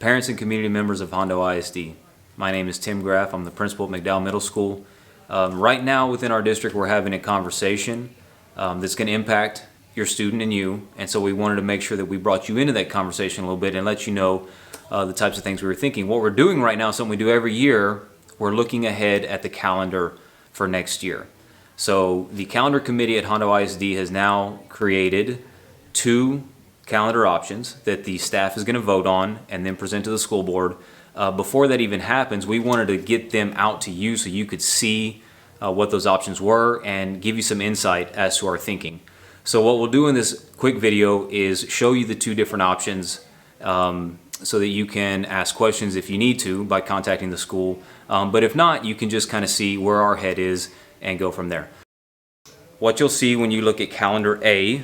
Parents and community members of Hondo ISD. My name is Tim Graff. I'm the principal at McDowell Middle School. Right now within our district we're having a conversation that's going to impact your student and you, and so we wanted to make sure that we brought you into that conversation a little bit and let you know the types of things we were thinking. What we're doing right now, something we do every year, we're looking ahead at the calendar for next year. So the calendar committee at Hondo ISD has now created 2 calendar options that the staff is going to vote on and then present to the school board. Before that even happens, we wanted to get them out to you so you could see what those options were and give you some insight as to our thinking. So what we'll do in this quick video is show you the 2 different options so that you can ask questions if you need to by contacting the school. But if not, you can just kind of see where our head is and go from there. What you'll see when you look at calendar A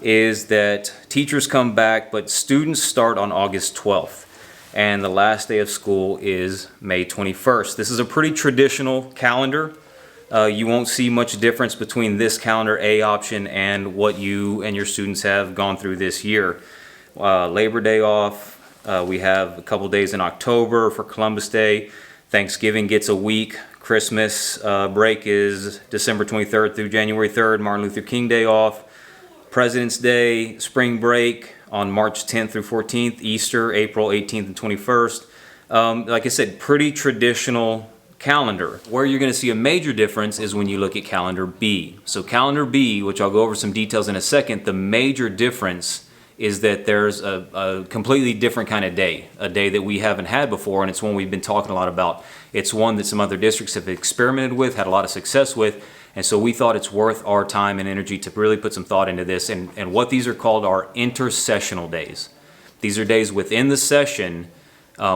is that teachers come back, but students start on August 12th. And the last day of school is May 21st. This is a pretty traditional calendar. You won't see much difference between this calendar A option and what you and your students have gone through this year. Labor Day off, we have a couple days in October for Columbus Day. Thanksgiving gets a week. Christmas break is December 23rd through January 3rd. Martin Luther King Day off. President's Day, spring break on March 10th through 14th, Easter, April 18th and 21st. Like I said, pretty traditional calendar. Where you're going to see a major difference is when you look at calendar B. So calendar B, which I'll go over some details in a second, the major difference is that there's a completely different kind of day, a day that we haven't had before, and it's one we've been talking a lot about. It's one that some other districts have experimented with, had a lot of success with, and so we thought it's worth our time and energy to really put some thought into this. And what these are called are intersessional days. These are days within the session,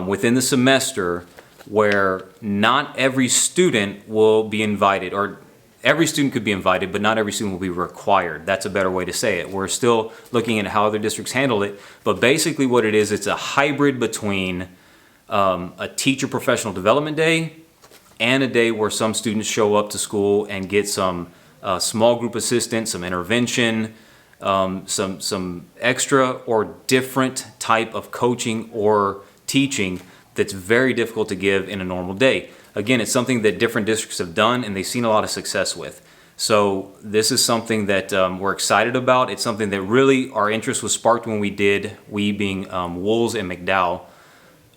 within the semester, where not every student will be invited, or every student could be invited, but not every student will be required. That's a better way to say it. We're still looking at how other districts handle it, but basically what it is, it's a hybrid between a teacher professional development day and a day where some students show up to school and get some small group assistance, some intervention, some extra or different type of coaching or teaching that's very difficult to give in a normal day. Again, it's something that different districts have done and they've seen a lot of success with. So this is something that we're excited about. It's something that really our interest was sparked when we being Wools and McDowell,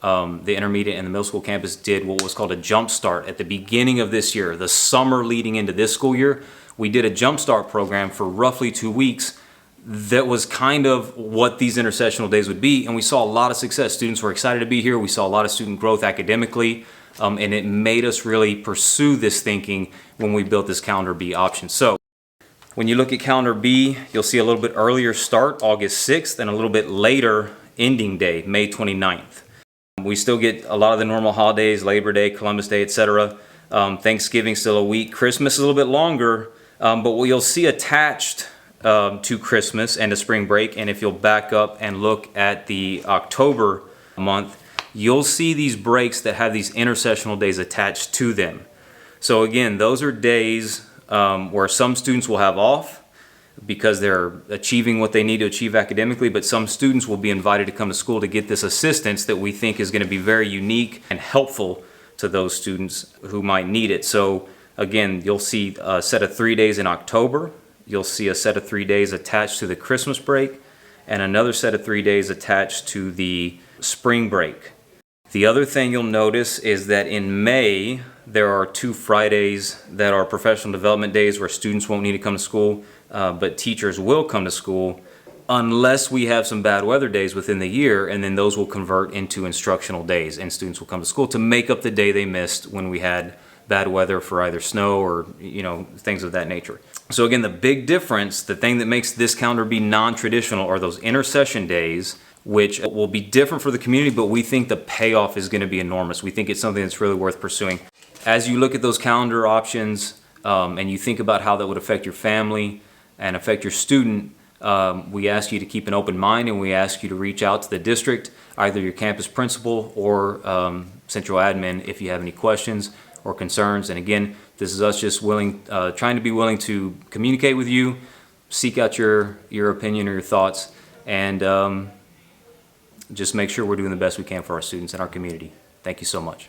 the intermediate and the middle school campus, did what was called a jump start at the beginning of this year, the summer leading into this school year. We did a jump start program for roughly 2 weeks that was kind of what these intersessional days would be, and we saw a lot of success. Students were excited to be here. We saw a lot of student growth academically, and it made us really pursue this thinking when we built this calendar B option. So when you look at calendar B, you'll see a little bit earlier start, August 6th, and a little bit later ending day, May 29th. We still get a lot of the normal holidays, Labor Day, Columbus Day, etc. Thanksgiving still a week. Christmas is a little bit longer, but what you'll see attached to Christmas and to spring break, and if you'll back up and look at the October month, you'll see these breaks that have these intersessional days attached to them. So again, those are days where some students will have off because they're achieving what they need to achieve academically, but some students will be invited to come to school to get this assistance that we think is going to be very unique and helpful to those students who might need it. So again, you'll see a set of 3 days in October. You'll see a set of 3 days attached to the Christmas break and another set of 3 days attached to the spring break. The other thing you'll notice is that in May, there are 2 Fridays that are professional development days where students won't need to come to school, but teachers will come to school unless we have some bad weather days within the year, and then those will convert into instructional days and students will come to school to make up the day they missed when we had bad weather for either snow or things of that nature. So again, the big difference, the thing that makes this calendar be non-traditional, are those intersession days, which will be different for the community, but we think the payoff is going to be enormous. We think it's something that's really worth pursuing. As you look at those calendar options and you think about how that would affect your family and affect your student, we ask you to keep an open mind, and we ask you to reach out to the district, either your campus principal or central admin, if you have any questions or concerns. And again, this is us just trying to be willing to communicate with you, seek out your opinion or your thoughts, and just make sure we're doing the best we can for our students and our community. Thank you so much.